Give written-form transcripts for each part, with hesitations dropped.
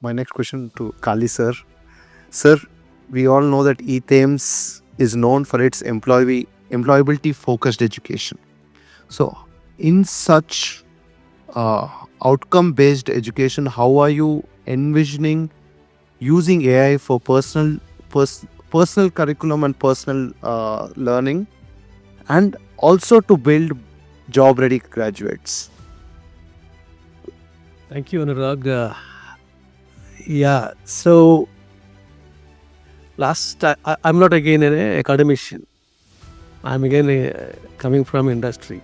my next question to Kali sir. Sir, we all know that EThames is known for its employability focused education. So, in such uh, outcome based education, how are you envisioning using AI for personal curriculum and personal learning, and also to build job ready graduates? Thank you, Anurag. So I'm not again an academician. I'm again coming from industry.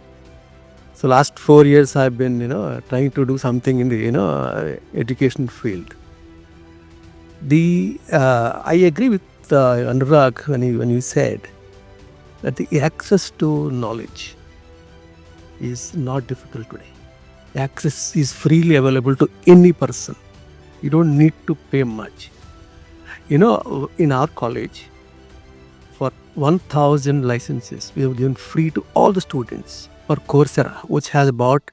So last 4 years I've been, trying to do something in the, education field. I agree with Anurag when you said that the access to knowledge is not difficult today. Access is freely available to any person. You don't need to pay much. In our college, for 1,000 licenses, we have given free to all the students for Coursera, which has about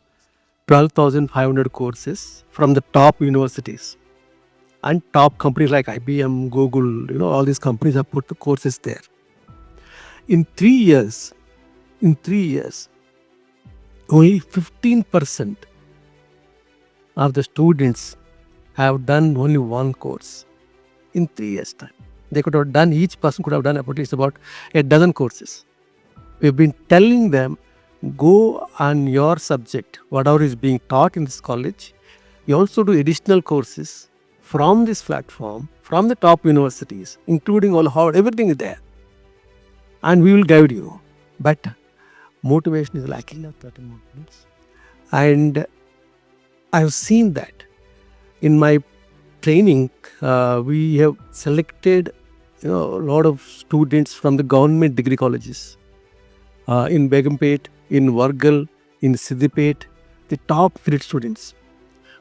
12,500 courses from the top universities. And top companies like IBM, Google, all these companies have put the courses there. In 3 years, only 15% of the students have done only one course in 3 years' time. They could have done, each person could have done at least about a dozen courses. We've been telling them, go on your subject, whatever is being taught in this college. You also do additional courses from this platform, from the top universities, including everything is there. And we will guide you. But motivation is lacking. And I've seen that. In my training, we have selected a lot of students from the government degree colleges in Begumpet, in Vargal, in Siddipet, the top 3 students.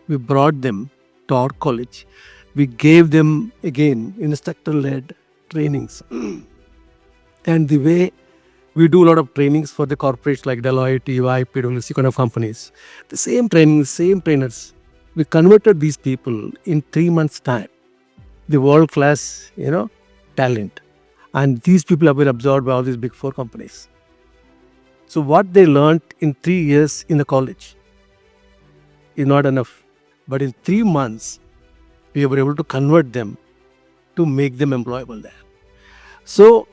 We brought them to our college. We gave them again instructor-led trainings. And the way we do a lot of trainings for the corporates like Deloitte, EY, PwC kind of companies, the same training, same trainers. We converted these people in 3 months' time, the world-class, talent. And these people have been absorbed by all these big 4 companies. So what they learned in 3 years in the college is not enough. But in 3 months, we were able to convert them to make them employable there. So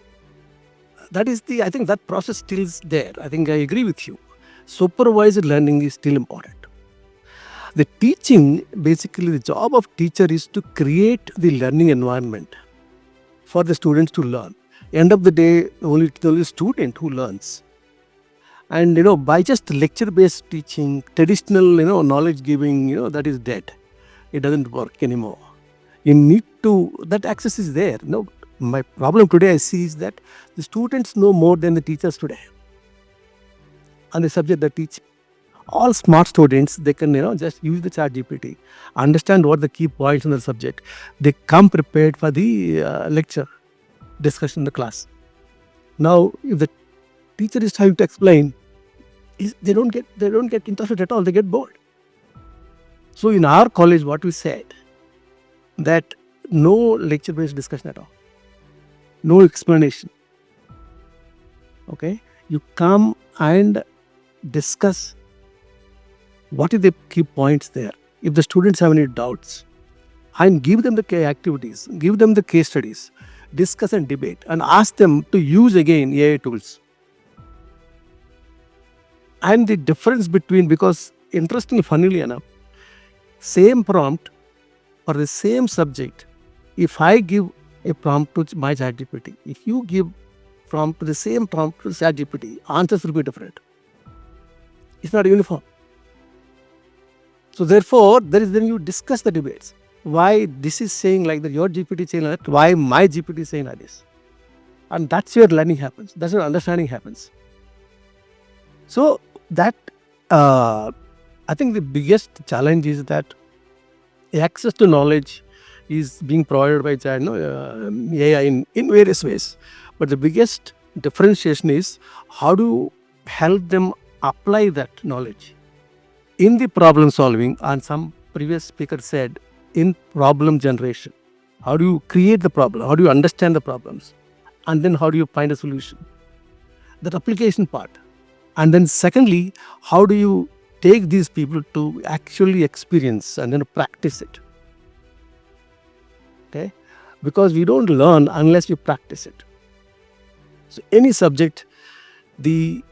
I think that process still is there. I think I agree with you. Supervised learning is still important. The teaching, basically the job of teacher is to create the learning environment for the students to learn. End of the day, only the student who learns. And by just lecture-based teaching, traditional knowledge giving, that is dead. It doesn't work anymore. You need to, that access is there. My problem today I see is that the students know more than the teachers today on the subject they teach. All smart students, they can just use the ChatGPT, understand what the key points in the subject. They come prepared for the lecture discussion in the class. Now, if the teacher is trying to explain, they don't get interested at all. They get bored. So in our college, what we said, that no lecture-based discussion at all, no explanation. Okay, you come and discuss what are the key points there. If the students have any doubts, and give them the activities, give them the case studies, discuss and debate, and ask them to use again AI tools. And the difference between, because interestingly, funnily enough, same prompt for the same subject, if I give a prompt to my ChatGPT, if you give prompt to the same prompt to ChatGPT, answers will be different. It's not uniform. So therefore, then you discuss the debates. Why this is saying like that, your GPT is saying like that, why my GPT is saying like this. And that's where learning happens. That's where understanding happens. So that, I think the biggest challenge is that access to knowledge is being provided by AI in various ways. But the biggest differentiation is how to help them apply that knowledge in the problem solving. And some previous speaker said in problem generation. How do you create the problem? How do you understand the problems? And then how do you find a solution? That application part. And then secondly, how do you take these people to actually experience and then practice it? Okay? Because we don't learn unless we practice it. So any subject, the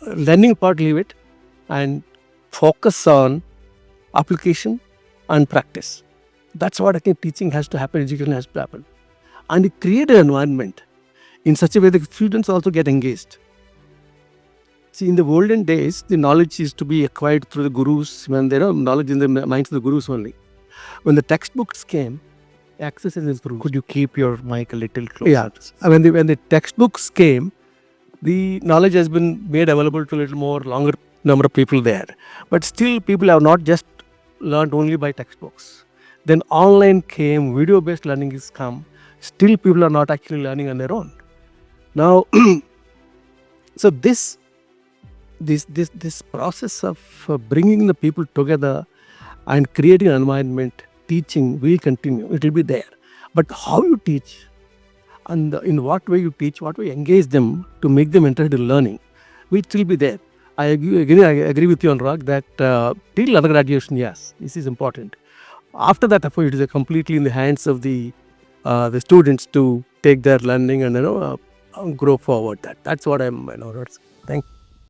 learning part, leave it and focus on application and practice. That's what I think teaching has to happen, education has to happen. And you create an environment in such a way that students also get engaged. See, in the olden days, the knowledge is to be acquired through the gurus, when there are knowledge in the minds of the gurus only. When the textbooks came, access is improved. Could you keep your mic a little closer? Yeah. When the textbooks came, the knowledge has been made available to a little more longer number of people there. But still, people have not just learned only by textbooks. Then online came, video-based learning has come. Still, people are not actually learning on their own. Now, so this process of bringing the people together and creating an environment, teaching will continue. It will be there. But how you teach and in what way you teach, what way you engage them to make them interested in learning will still be there. I agree with you, Anurag, that till undergraduation, yes, this is important. After that, of course, it is completely in the hands of the students to take their learning and grow forward. That's what I'm. Thank you.